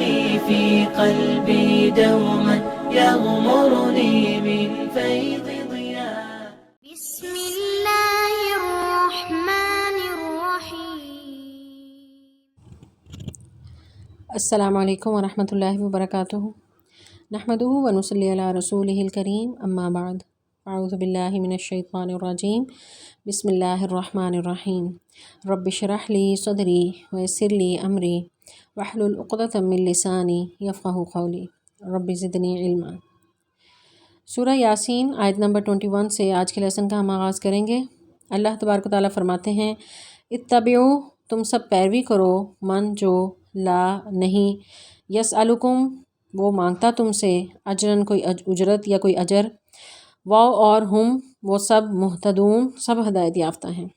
يغني في قلبي دوما يغمرني من فيض ضياء. بسم الله الرحمن الرحيم. السلام علیکم ورحمۃ اللہ وبرکاتہ. نحمدہ ونصلی علی رسولہ الکریم، اما بعد. اعوذ باللہ من الشیطان الرجیم. بسم اللہ الرحمن الرحیم. رب اشرح لی صدری ویسر لی امری واحلل عقدۃ من لسانی یفقہوا قولی رب زدنی علما. سورہ یاسین آیت نمبر 21 سے آج کے لیسن کا ہم آغاز کریں گے. اللہ تبارک و تعالیٰ فرماتے ہیں، اتبعو، تم سب پیروی کرو، من جو، لا نہیں، یسألکم، وہ مانگتا تم سے، اجرن کوئی اجرت یا کوئی اجر، واو اور ہم، وہ سب مہتدون، سب ہدایت یافتہ ہیں.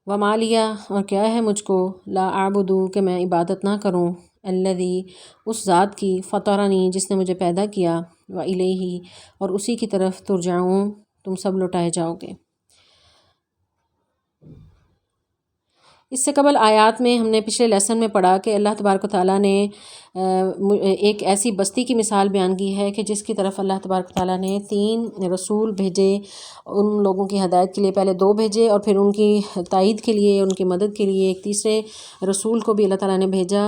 وما لیا، اور کیا ہے مجھ کو، لا اعبدو، کہ میں عبادت نہ کروں، الذی، اس ذات کی، فطرنی، جس نے مجھے پیدا کیا، والیہ، اور اسی کی طرف ترجعون، تم سب لوٹائے جاؤ گے. اس سے قبل آیات میں ہم نے پچھلے لیسن میں پڑھا کہ اللہ تبارک و تعالیٰ نے ایک ایسی بستی کی مثال بیان کی ہے کہ جس کی طرف اللہ تبارک و تعالیٰ نے 3 رسول بھیجے. ان لوگوں کی ہدایت کے لیے پہلے 2 بھیجے، اور پھر ان کی تائید کے لیے، ان کی مدد کے لیے ایک تیسرے رسول کو بھی اللہ تعالیٰ نے بھیجا.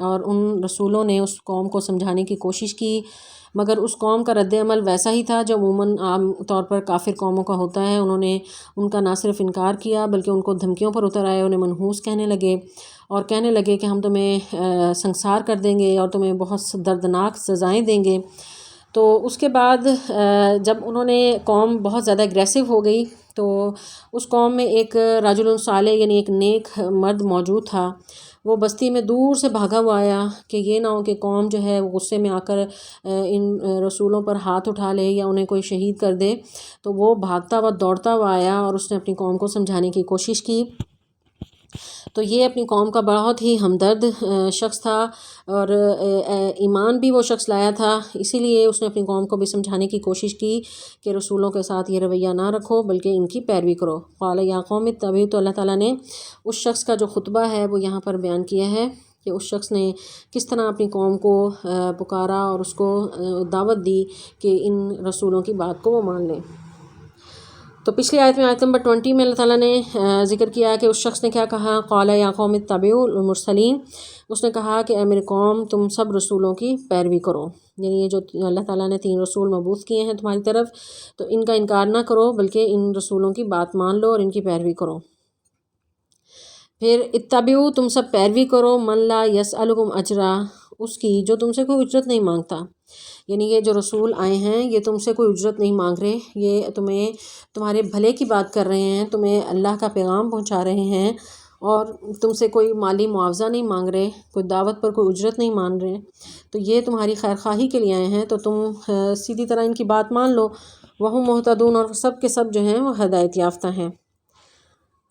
اور ان رسولوں نے اس قوم کو سمجھانے کی کوشش کی، مگر اس قوم کا رد عمل ویسا ہی تھا جو عموماً عام طور پر کافر قوموں کا ہوتا ہے. انہوں نے ان کا نہ صرف انکار کیا بلکہ ان کو دھمکیوں پر اتر آئے، انہیں منحوس کہنے لگے اور کہنے لگے کہ ہم تمہیں سنگسار کر دیں گے اور تمہیں بہت دردناک سزائیں دیں گے. تو اس کے بعد جب انہوں نے قوم بہت زیادہ اگریسو ہو گئی تو اس قوم میں ایک رجل صالح، یعنی ایک نیک مرد موجود تھا. وہ بستی میں دور سے بھاگا ہوا آیا کہ یہ نہ ہو کہ قوم جو ہے وہ غصے میں آ کر ان رسولوں پر ہاتھ اٹھا لے یا انہیں کوئی شہید کر دے. تو وہ بھاگتا ہوا دوڑتا ہوا آیا اور اس نے اپنی قوم کو سمجھانے کی کوشش کی. تو یہ اپنی قوم کا بہت ہی ہمدرد شخص تھا اور ایمان بھی وہ شخص لایا تھا. اسی لیے اس نے اپنی قوم کو بھی سمجھانے کی کوشش کی کہ رسولوں کے ساتھ یہ رویہ نہ رکھو بلکہ ان کی پیروی کرو. قال یا قوم اتبعوا، تو اللہ تعالیٰ نے اس شخص کا جو خطبہ ہے وہ یہاں پر بیان کیا ہے کہ اس شخص نے کس طرح اپنی قوم کو پکارا اور اس کو دعوت دی کہ ان رسولوں کی بات کو وہ مان لیں. تو پچھلی آیت میں، آیت نمبر 20 میں، اللہ تعالیٰ نے ذکر کیا کہ اس شخص نے کیا کہا. قال یا قوم اتبعوا المرسلین، اس نے کہا کہ اے میری قوم تم سب رسولوں کی پیروی کرو. یعنی یہ جو اللہ تعالیٰ نے 3 رسول مبعوث کیے ہیں تمہاری طرف، تو ان کا انکار نہ کرو بلکہ ان رسولوں کی بات مان لو اور ان کی پیروی کرو. پھر اتبعوا، تم سب پیروی کرو، من لا یسألکم اجرا، اس کی جو تم سے کوئی اجرت نہیں مانگتا. یعنی یہ جو رسول آئے ہیں یہ تم سے کوئی اجرت نہیں مانگ رہے، یہ تمہیں تمہارے بھلے کی بات کر رہے ہیں، تمہیں اللہ کا پیغام پہنچا رہے ہیں اور تم سے کوئی مالی معاوضہ نہیں مانگ رہے، کوئی دعوت پر کوئی اجرت نہیں مان رہے. تو یہ تمہاری خیر خواہی کے لیے آئے ہیں، تو تم سیدھی طرح ان کی بات مان لو. وہم مہتدون، اور سب کے سب جو ہیں وہ ہدایت یافتہ ہیں.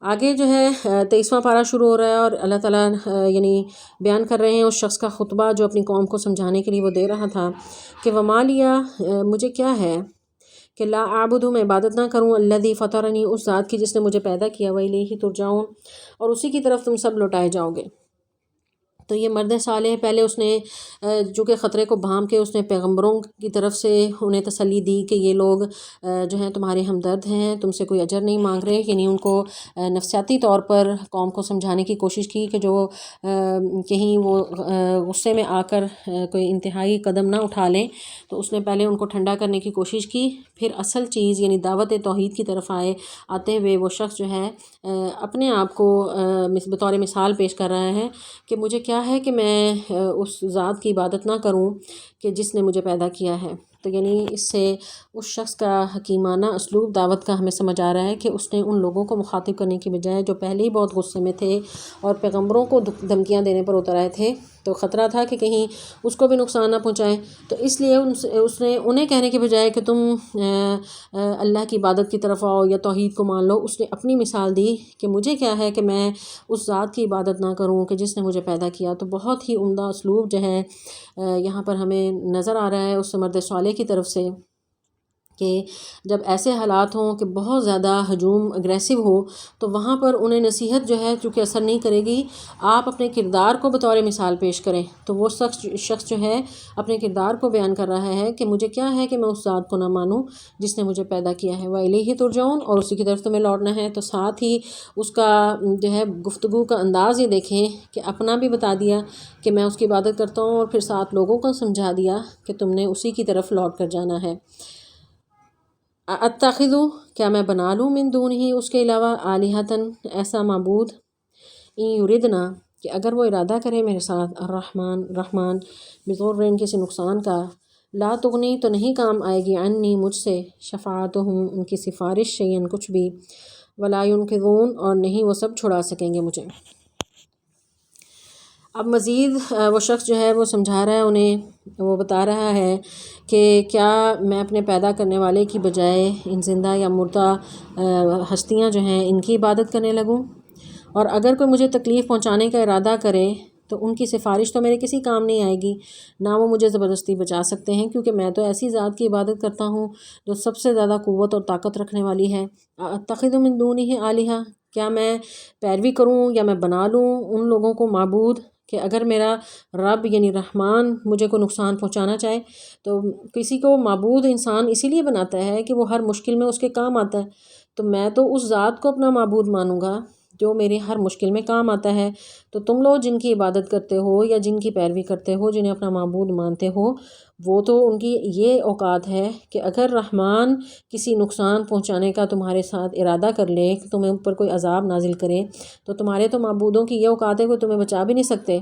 آگے جو ہے 23واں پارہ شروع ہو رہا ہے اور اللہ تعالیٰ یعنی بیان کر رہے ہیں اس شخص کا خطبہ جو اپنی قوم کو سمجھانے کے لیے وہ دے رہا تھا کہ وما لیا، مجھے کیا ہے کہ لا اعبدو، میں عبادت نہ کروں، الذی فطرنی، اس ذات کی جس نے مجھے پیدا کیا، والیہ ترجعون، اور اسی کی طرف تم سب لوٹائے جاؤ گے. تو یہ مرد صالح پہلے اس نے چونکہ خطرے کو بھانپ کے اس نے پیغمبروں کی طرف سے انہیں تسلی دی کہ یہ لوگ جو ہیں تمہارے ہمدرد ہیں، تم سے کوئی اجر نہیں مانگ رہے. یعنی ان کو نفسیاتی طور پر قوم کو سمجھانے کی کوشش کی کہ جو کہیں وہ غصے میں آ کر کوئی انتہائی قدم نہ اٹھا لیں. تو اس نے پہلے ان کو ٹھنڈا کرنے کی کوشش کی، پھر اصل چیز یعنی دعوت توحید کی طرف آتے ہوئے وہ شخص جو ہے اپنے آپ کو بطور مثال پیش کر رہا ہے کہ مجھے کیا ہے کہ میں اس ذات کی عبادت نہ کروں کہ جس نے مجھے پیدا کیا ہے. تو یعنی اس سے اس شخص کا حکیمانہ اسلوب دعوت کا ہمیں سمجھ آ رہا ہے کہ اس نے ان لوگوں کو مخاطب کرنے کی بجائے جو پہلے ہی بہت غصے میں تھے اور پیغمبروں کو دھمکیاں دینے پر اتر آئے تھے، تو خطرہ تھا کہ کہیں اس کو بھی نقصان نہ پہنچائیں، تو اس لیے اس نے انہیں کہنے کے بجائے کہ تم اللہ کی عبادت کی طرف آؤ یا توحید کو مان لو، اس نے اپنی مثال دی کہ مجھے کیا ہے کہ میں اس ذات کی عبادت نہ کروں کہ جس نے مجھے پیدا کیا. تو بہت ہی عمدہ اسلوب جو ہے یہاں پر ہمیں نظر آ رہا ہے اس مرد صالح کی طرف سے کہ جب ایسے حالات ہوں کہ بہت زیادہ ہجوم اگریسو ہو تو وہاں پر انہیں نصیحت جو ہے چونکہ اثر نہیں کرے گی، آپ اپنے کردار کو بطور مثال پیش کریں۔ تو وہ شخص جو ہے اپنے کردار کو بیان کر رہا ہے کہ مجھے کیا ہے کہ میں اس ذات کو نہ مانوں جس نے مجھے پیدا کیا ہے، وَإِلَيْهِ تُرْجَعُونَ، اور اسی کی طرف تمہیں لوٹنا ہے۔ تو ساتھ ہی اس کا جو ہے گفتگو کا انداز یہ دیکھیں کہ اپنا بھی بتا دیا کہ میں اس کی عبادت کرتا ہوں، اور پھر ساتھ لوگوں کو سمجھا دیا کہ تم نے اسی کی طرف لوٹ کر جانا ہے۔ اتخذ، کیا میں بنا لوں، من دونہ، اس کے علاوہ، آلہۃً، ایسا معبود، ان یردنا، کہ اگر وہ ارادہ کرے میرے ساتھ، رحمان بضر، کسی نقصان کا، لا تغنی، تو نہیں کام آئے گی، عنی، مجھ سے، شفاعتہم، ان کی سفارش، شیئن، کچھ بھی، ولا ینقذون، اور نہیں وہ سب چھڑا سکیں گے مجھے۔ اب مزید وہ شخص جو ہے وہ سمجھا رہا ہے انہیں، وہ بتا رہا ہے کہ کیا میں اپنے پیدا کرنے والے کی بجائے ان زندہ یا مردہ ہستیاں جو ہیں ان کی عبادت کرنے لگوں، اور اگر کوئی مجھے تکلیف پہنچانے کا ارادہ کرے تو ان کی سفارش تو میرے کسی کام نہیں آئے گی، نہ وہ مجھے زبردستی بچا سکتے ہیں، کیونکہ میں تو ایسی ذات کی عبادت کرتا ہوں جو سب سے زیادہ قوت اور طاقت رکھنے والی ہے۔ اتخذ من دونہ آلہہ، کیا میں پیروی کروں یا میں بنا لوں ان لوگوں کو معبود کہ اگر میرا رب یعنی رحمان مجھے کو نقصان پہنچانا چاہے، تو کسی کو معبود انسان اسی لیے بناتا ہے کہ وہ ہر مشکل میں اس کے کام آتا ہے، تو میں تو اس ذات کو اپنا معبود مانوں گا جو میری ہر مشکل میں کام آتا ہے۔ تو تم لوگ جن کی عبادت کرتے ہو یا جن کی پیروی کرتے ہو، جنہیں اپنا معبود مانتے ہو، وہ تو ان کی یہ اوقات ہے کہ اگر رحمان کسی نقصان پہنچانے کا تمہارے ساتھ ارادہ کر لے کہ تمہیں اوپر کوئی عذاب نازل کرے، تو تمہارے تو معبودوں کی یہ اوقات ہے کہ تمہیں بچا بھی نہیں سکتے۔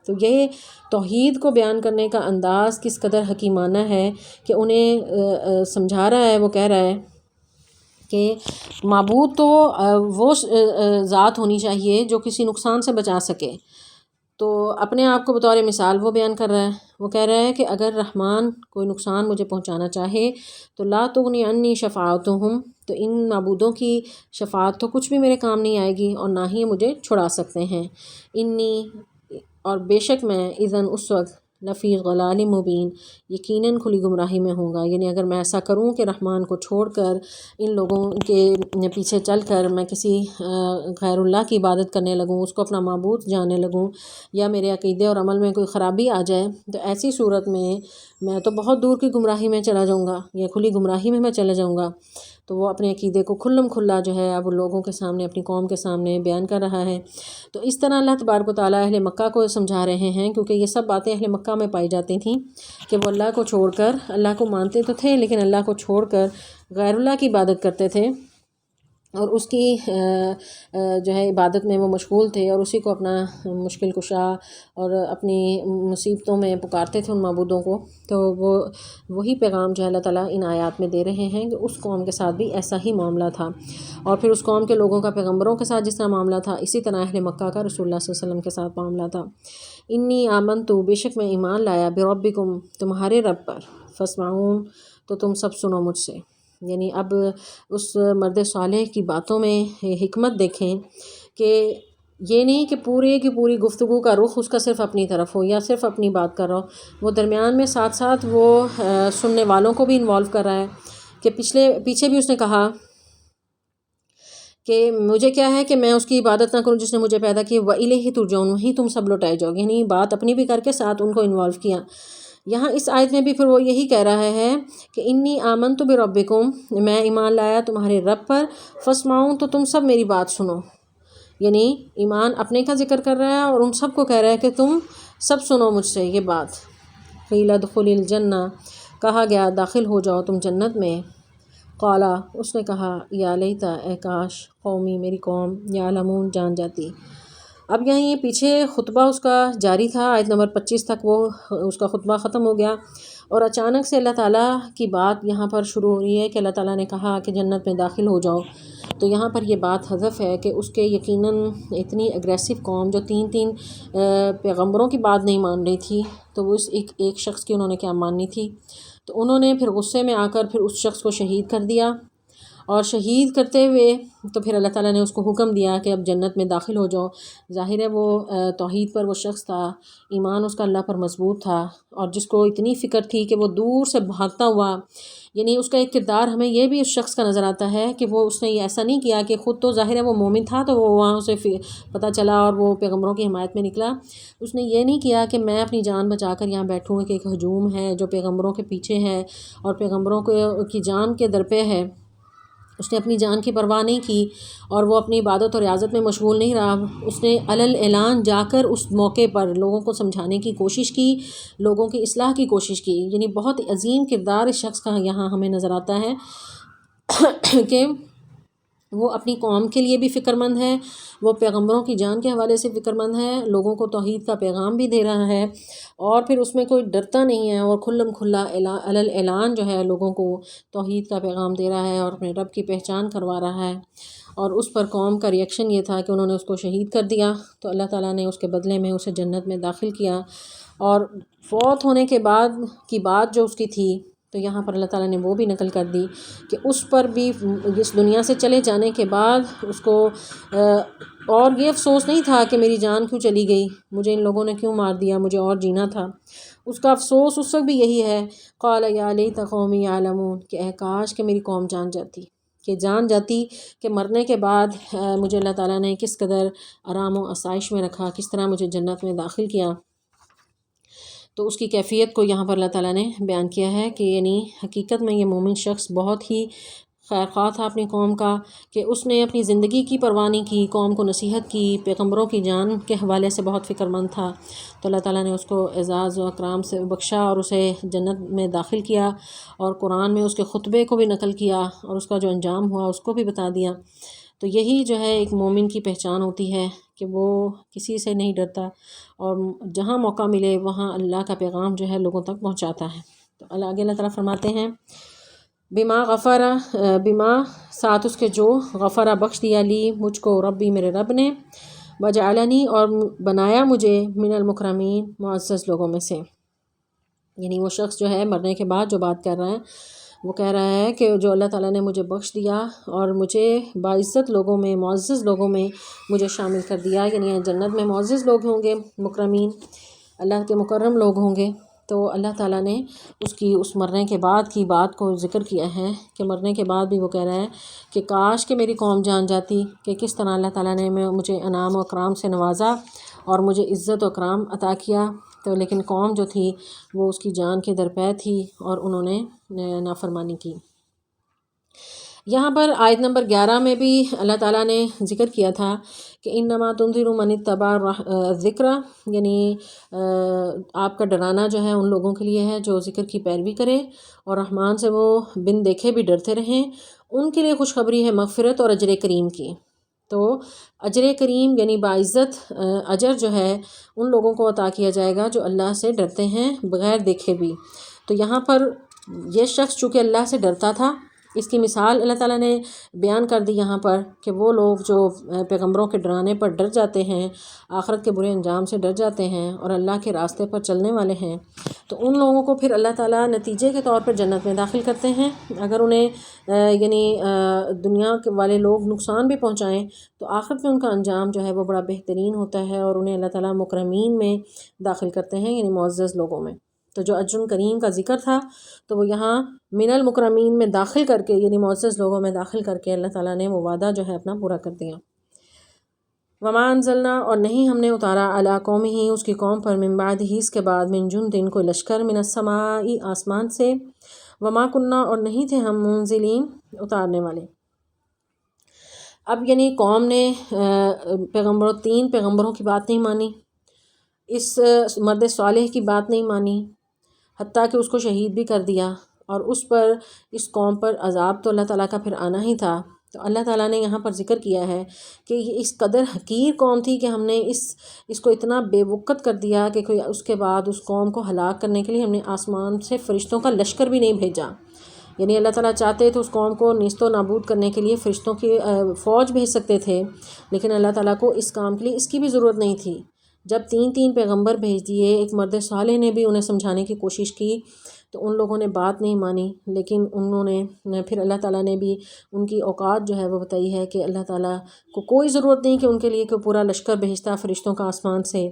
تو یہ توحید کو بیان کرنے کا انداز کس قدر حکیمانہ ہے کہ انہیں سمجھا رہا ہے، وہ کہہ رہا ہے کہ معبود تو وہ ذات ہونی چاہیے جو کسی نقصان سے بچا سکے۔ تو اپنے آپ کو بطور مثال وہ بیان کر رہا ہے، وہ کہہ رہا ہے کہ اگر رحمان کوئی نقصان مجھے پہنچانا چاہے تو لا تغنی عنی شفاعتہم، تو ان معبودوں کی شفاعت تو کچھ بھی میرے کام نہیں آئے گی، اور نہ ہی مجھے چھڑا سکتے ہیں۔ انی، اور بے شک میں، اذن، اس وقت، لفی ضلال مبین، یقیناً کھلی گمراہی میں ہوں گا۔ یعنی اگر میں ایسا کروں کہ رحمان کو چھوڑ کر ان لوگوں کے پیچھے چل کر میں کسی غیر اللہ کی عبادت کرنے لگوں، اس کو اپنا معبود جاننے لگوں، یا میرے عقیدے اور عمل میں کوئی خرابی آ جائے، تو ایسی صورت میں تو بہت دور کی گمراہی میں چلا جاؤں گا، یا کھلی گمراہی میں چلا جاؤں گا۔ تو وہ اپنے عقیدے کو کھلا جو ہے اب لوگوں کے سامنے، اپنی قوم کے سامنے بیان کر رہا ہے۔ تو اس طرح اللہ تبارک و تعالیٰ اہل مکہ کو سمجھا رہے ہیں، کیونکہ یہ سب باتیں اہل مکہ میں پائی جاتی تھیں کہ وہ اللہ کو چھوڑ کر، اللہ کو مانتے تو تھے لیکن اللہ کو چھوڑ کر غیر اللہ کی عبادت کرتے تھے، اور اس کی جو ہے عبادت میں وہ مشغول تھے، اور اسی کو اپنا مشکل کشا اور اپنی مصیبتوں میں پکارتے تھے ان معبودوں کو۔ تو وہی پیغام جو ہے اللہ تعالیٰ ان آیات میں دے رہے ہیں کہ اس قوم کے ساتھ بھی ایسا ہی معاملہ تھا، اور پھر اس قوم کے لوگوں کا پیغمبروں کے ساتھ جس طرح معاملہ تھا، اسی طرح اہل مکہ کا رسول اللہ صلی اللہ علیہ وسلم کے ساتھ معاملہ تھا۔ انی آمنتو، بے شک میں ایمان لایا، بربکم، تمہارے رب پر، فاسمعون، تو تم سب سنو مجھ سے۔ یعنی اب اس مرد صالح کی باتوں میں حکمت دیکھیں کہ یہ نہیں کہ پوری کی پوری گفتگو کا رخ اس کا صرف اپنی طرف ہو یا صرف اپنی بات کر رہا ہو، وہ درمیان میں ساتھ ساتھ وہ سننے والوں کو بھی انوالو کر رہا ہے کہ پیچھے بھی اس نے کہا کہ مجھے کیا ہے کہ میں اس کی عبادت نہ کروں جس نے مجھے پیدا کی، وَإِلَيْهِ تُرْجَعُونَ، وہیں تم سب لوٹائے جاؤ گے، یعنی بات اپنی بھی کر کے ساتھ ان کو انوالو کیا۔ یہاں اس آیت میں بھی پھر وہ یہی کہہ رہا ہے کہ انی آمنت بربکم، میں ایمان لایا تمہارے رب پر، فاسمعون، تو تم سب میری بات سنو۔ یعنی ایمان اپنے کا ذکر کر رہا ہے اور ان سب کو کہہ رہا ہے کہ تم سب سنو مجھ سے یہ بات۔ قیل ادخل الجنہ، کہا گیا داخل ہو جاؤ تم جنت میں۔ قالا، اس نے کہا، یا لیتا، اے کاش، قومی، میری قوم، یعلمون، جان جاتی۔ اب یہاں یہ پیچھے خطبہ اس کا جاری تھا، آیت نمبر 25 تک وہ اس کا خطبہ ختم ہو گیا، اور اچانک سے اللہ تعالیٰ کی بات یہاں پر شروع ہو رہی ہے کہ اللہ تعالیٰ نے کہا کہ جنت میں داخل ہو جاؤ۔ تو یہاں پر یہ بات حذف ہے کہ اس کے یقیناً اتنی اگریسو قوم جو تین پیغمبروں کی بات نہیں مان رہی تھی، تو وہ اس ایک شخص کی انہوں نے کیا ماننی تھی، تو انہوں نے پھر غصے میں آ کر پھر اس شخص کو شہید کر دیا، اور شہید کرتے ہوئے تو پھر اللہ تعالیٰ نے اس کو حکم دیا کہ اب جنت میں داخل ہو جاؤ۔ ظاہر ہے وہ توحید پر وہ شخص تھا، ایمان اس کا اللہ پر مضبوط تھا، اور جس کو اتنی فکر تھی کہ وہ دور سے بھاگتا ہوا، یعنی اس کا ایک کردار ہمیں یہ بھی اس شخص کا نظر آتا ہے کہ وہ اس نے یہ ایسا نہیں کیا کہ خود تو ظاہر ہے وہ مومن تھا تو وہ وہاں سے پتہ چلا اور وہ پیغمبروں کی حمایت میں نکلا۔ اس نے یہ نہیں کیا کہ میں اپنی جان بچا کر یہاں بیٹھوں کہ ایک ہجوم ہے جو پیغمبروں کے پیچھے ہے اور پیغمبروں کی جان کے در پہ ہے، اس نے اپنی جان کی پرواہ نہیں کی اور وہ اپنی عبادت اور ریاضت میں مشغول نہیں رہا۔ اس نے علل اعلان جا کر اس موقع پر لوگوں کو سمجھانے کی کوشش کی، لوگوں کی اصلاح کی کوشش کی، یعنی بہت عظیم کردار اس شخص کا یہاں ہمیں نظر آتا ہے کہ وہ اپنی قوم کے لیے بھی فکر مند ہے، وہ پیغمبروں کی جان کے حوالے سے فکر مند ہے، لوگوں کو توحید کا پیغام بھی دے رہا ہے، اور پھر اس میں کوئی ڈرتا نہیں ہے اور کھلم کھلا علل اعلان جو ہے لوگوں کو توحید کا پیغام دے رہا ہے اور اپنے رب کی پہچان کروا رہا ہے۔ اور اس پر قوم کا ریئیکشن یہ تھا کہ انہوں نے اس کو شہید کر دیا، تو اللہ تعالیٰ نے اس کے بدلے میں اسے جنت میں داخل کیا۔ اور فوت ہونے کے بعد کی بات جو اس کی تھی تو یہاں پر اللہ تعالیٰ نے وہ بھی نقل کر دی کہ اس پر بھی اس دنیا سے چلے جانے کے بعد اس کو اور یہ افسوس نہیں تھا کہ میری جان کیوں چلی گئی، مجھے ان لوگوں نے کیوں مار دیا، مجھے اور جینا تھا۔ اس کا افسوس اس وقت بھی یہی ہے، قال یا لیت قومی یعلمون، کہ اے کاش کہ میری قوم جان جاتی کہ مرنے کے بعد مجھے اللہ تعالیٰ نے کس قدر آرام و آسائش میں رکھا، کس طرح مجھے جنت میں داخل کیا۔ تو اس کی کیفیت کو یہاں پر اللہ تعالیٰ نے بیان کیا ہے کہ یعنی حقیقت میں یہ مومن شخص بہت ہی خیر خواہ تھا اپنی قوم کا، کہ اس نے اپنی زندگی کی پرواہ نہیں کی، قوم کو نصیحت کی، پیغمبروں کی جان کے حوالے سے بہت فکر مند تھا، تو اللہ تعالیٰ نے اس کو اعزاز و اکرام سے بخشا اور اسے جنت میں داخل کیا، اور قرآن میں اس کے خطبے کو بھی نقل کیا اور اس کا جو انجام ہوا اس کو بھی بتا دیا۔ تو یہی جو ہے ایک مومن کی پہچان ہوتی ہے کہ وہ کسی سے نہیں ڈرتا اور جہاں موقع ملے وہاں اللہ کا پیغام جو ہے لوگوں تک پہنچاتا ہے۔ تو آگے اللہ تعالیٰ فرماتے ہیں بما ساتھ اس کے جو غفرہ بخش دیا لی مجھ کو ربی میرے رب نے، وجعلنی اور بنایا مجھے من المکرمین معزز لوگوں میں سے۔ یعنی وہ شخص جو ہے مرنے کے بعد جو بات کر رہا ہے وہ کہہ رہا ہے کہ جو اللہ تعالیٰ نے مجھے بخش دیا اور مجھے باعزت لوگوں میں، معزز لوگوں میں مجھے شامل کر دیا، یعنی جنت میں معزز لوگ ہوں گے، مکرمین اللہ کے مکرم لوگ ہوں گے۔ تو اللہ تعالیٰ نے اس مرنے کے بعد کی بات کو ذکر کیا ہے کہ مرنے کے بعد بھی وہ کہہ رہا ہے کہ کاش کہ میری قوم جان جاتی کہ کس طرح اللہ تعالیٰ نے مجھے انعام و اکرام سے نوازا اور مجھے عزت و اکرام عطا کیا، تو لیکن قوم جو تھی وہ اس کی جان کے درپے تھی اور انہوں نے نافرمانی کی۔ یہاں پر آیت نمبر 11 میں بھی اللہ تعالیٰ نے ذکر کیا تھا کہ انما تنذر من اتبع الذکر، یعنی آپ کا ڈرانا جو ہے ان لوگوں کے لیے ہے جو ذکر کی پیروی کرے اور رحمان سے وہ بن دیکھے بھی ڈرتے رہیں، ان کے لیے خوشخبری ہے مغفرت اور اجر کریم کی۔ تو اجر کریم یعنی باعزت اجر جو ہے ان لوگوں کو عطا کیا جائے گا جو اللہ سے ڈرتے ہیں بغیر دیکھے بھی۔ تو یہاں پر یہ شخص چونکہ اللہ سے ڈرتا تھا، اس کی مثال اللہ تعالیٰ نے بیان کر دی یہاں پر کہ وہ لوگ جو پیغمبروں کے ڈرانے پر ڈر جاتے ہیں، آخرت کے برے انجام سے ڈر جاتے ہیں اور اللہ کے راستے پر چلنے والے ہیں، تو ان لوگوں کو پھر اللہ تعالیٰ نتیجے کے طور پر جنت میں داخل کرتے ہیں۔ اگر انہیں یعنی دنیا کے والے لوگ نقصان بھی پہنچائیں تو آخرت میں ان کا انجام جو ہے وہ بڑا بہترین ہوتا ہے اور انہیں اللہ تعالیٰ مکرمین میں داخل کرتے ہیں، یعنی معزز لوگوں میں۔ تو جو اجر کریم کا ذکر تھا تو وہ یہاں من المکرمین میں داخل کر کے یعنی معزز لوگوں میں داخل کر کے اللہ تعالیٰ نے وہ وعدہ جو ہے اپنا پورا کر دیا۔ وما انزلنا اور نہیں ہم نے اتارا علی قومہ اس کی قوم پر من بعدہ اس کے بعد من جند کوئی لشکر من السماء آسمان سے، وما کننا اور نہیں تھے ہم منزلین اتارنے والے۔ اب یعنی قوم نے تین پیغمبروں کی بات نہیں مانی، اس مرد صالح کی بات نہیں مانی، حتیٰ کہ اس کو شہید بھی کر دیا، اور اس پر اس قوم پر عذاب تو اللہ تعالیٰ کا پھر آنا ہی تھا۔ تو اللہ تعالیٰ نے یہاں پر ذکر کیا ہے کہ یہ اس قدر حقیر قوم تھی کہ ہم نے اس کو اتنا بے وقت کر دیا کہ کوئی اس کے بعد اس قوم کو ہلاک کرنے کے لیے ہم نے آسمان سے فرشتوں کا لشکر بھی نہیں بھیجا۔ یعنی اللہ تعالیٰ چاہتے تو اس قوم کو نیست و نابود کرنے کے لیے فرشتوں کی فوج بھیج سکتے تھے، لیکن اللہ تعالیٰ کو اس کام کے لیے اس کی بھی ضرورت نہیں تھی۔ جب تین پیغمبر بھیج دیے، ایک مرد صالح نے بھی انہیں سمجھانے کی کوشش کی، تو ان لوگوں نے بات نہیں مانی، لیکن انہوں نے پھر اللہ تعالیٰ نے بھی ان کی اوقات جو ہے وہ بتائی ہے کہ اللہ تعالیٰ کو کوئی ضرورت نہیں کہ ان کے لیے کوئی پورا لشکر بھیجتا فرشتوں کا آسمان سے.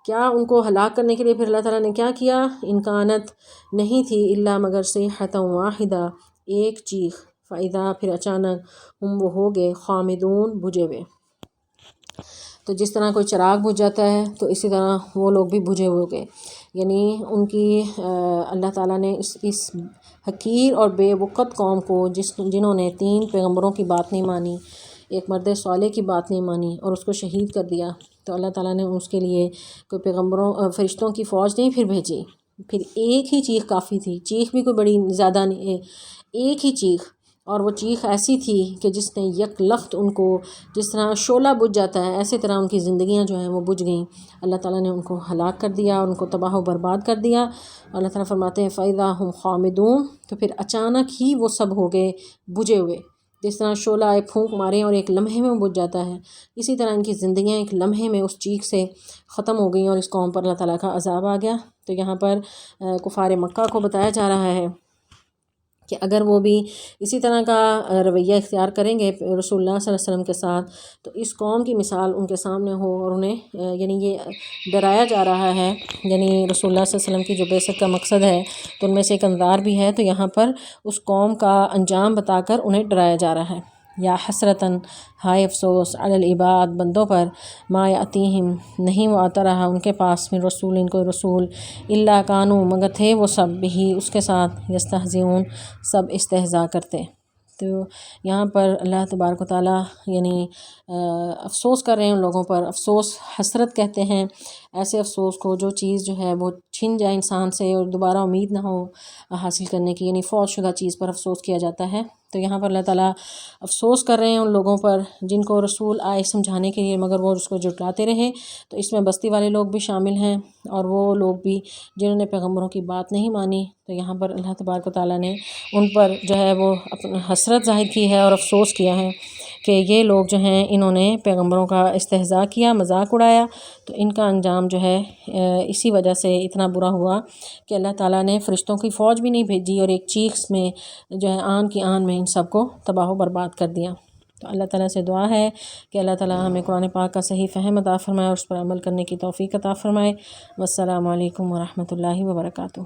کیا ان کو ہلاک کرنے کے لیے پھر اللہ تعالیٰ نے کیا کیا؟ امکانت نہیں تھی الا مگر صیحۃ واحدہ، ایک چیخ، فاذا پھر اچانک ہم وہ ہو گئے خامدون بجھے ہوئے. تو جس طرح کوئی چراغ بجھ جاتا ہے تو اسی طرح وہ لوگ بھی بجھے ہوئے ہو گئے. یعنی ان کی اللہ تعالیٰ نے اس حقیر اور بے وقت قوم کو جنہوں نے 3 پیغمبروں کی بات نہیں مانی، ایک مرد صالح کی بات نہیں مانی اور اس کو شہید کر دیا، تو اللہ تعالیٰ نے اس کے لیے کوئی فرشتوں کی فوج نہیں پھر بھیجی. پھر ایک ہی چیخ کافی تھی، چیخ بھی کوئی بڑی زیادہ نہیں، ایک ہی چیخ، اور وہ چیخ ایسی تھی کہ جس نے یک لخت ان کو، جس طرح شعلہ بجھ جاتا ہے اسی طرح ان کی زندگیاں جو ہیں وہ بجھ گئیں. اللہ تعالیٰ نے ان کو ہلاک کر دیا اور ان کو تباہ و برباد کر دیا. اللہ تعالیٰ فرماتے ہیں فَإِذَا هُمْ خَامِدُونَ، تو پھر اچانک ہی وہ سب ہو گئے بجھے ہوئے. جس طرح شعلہ ایک پھونک مارے اور ایک لمحے میں بجھ جاتا ہے، اسی طرح ان کی زندگیاں ایک لمحے میں اس چیخ سے ختم ہو گئیں اور اس قوم پر اللہ تعالیٰ کا عذاب آ گیا. تو یہاں پر کفار مکہ کو بتایا جا رہا ہے کہ اگر وہ بھی اسی طرح کا رویہ اختیار کریں گے رسول اللہ صلی اللہ علیہ وسلم کے ساتھ، تو اس قوم کی مثال ان کے سامنے ہو اور انہیں یعنی یہ ڈرایا جا رہا ہے. یعنی رسول اللہ صلی اللہ علیہ وسلم کی جو بعثت کا مقصد ہے تو ان میں سے ایک انذار بھی ہے، تو یہاں پر اس قوم کا انجام بتا کر انہیں ڈرایا جا رہا ہے. یا حسرتاً، ہائے افسوس، علی العباد بندوں پر، ما یاتیہم نہیں وہ آتا رہا ان کے پاس، من رسول ان کوئی رسول، الا کانوا مگر تھے وہ سب بھی اس کے ساتھ، یستہزئون سب استہزاء کرتے. تو یہاں پر اللہ تبارک و تعالیٰ یعنی افسوس کر رہے ہیں ان لوگوں پر. افسوس حسرت کہتے ہیں ایسے افسوس کو جو چیز جو ہے وہ چھن جائے انسان سے اور دوبارہ امید نہ ہو حاصل کرنے کی، یعنی فوت شدہ چیز پر افسوس کیا جاتا ہے. تو یہاں پر اللہ تعالیٰ افسوس کر رہے ہیں ان لوگوں پر جن کو رسول آئے سمجھانے کے لیے مگر وہ اس کو جھٹلاتے رہے. تو اس میں بستی والے لوگ بھی شامل ہیں اور وہ لوگ بھی جنہوں نے پیغمبروں کی بات نہیں مانی. تو یہاں پر اللہ تبارک و تعالیٰ نے ان پر جو ہے وہ اپنا حسرت ظاہر کی ہے اور افسوس کیا ہے کہ یہ لوگ جو ہیں انہوں نے پیغمبروں کا استہزاء کیا، مذاق اڑایا، تو ان کا انجام جو ہے اسی وجہ سے اتنا برا ہوا کہ اللہ تعالیٰ نے فرشتوں کی فوج بھی نہیں بھیجی اور ایک چیخ میں جو ہے آن کی آن میں ان سب کو تباہ و برباد کر دیا. تو اللہ تعالیٰ سے دعا ہے کہ اللہ تعالیٰ ہمیں قرآن پاک کا صحیح فہم عطا فرمائے اور اس پر عمل کرنے کی توفیق عطا فرمائے. والسلام علیکم ورحمۃ اللہ وبرکاتہ.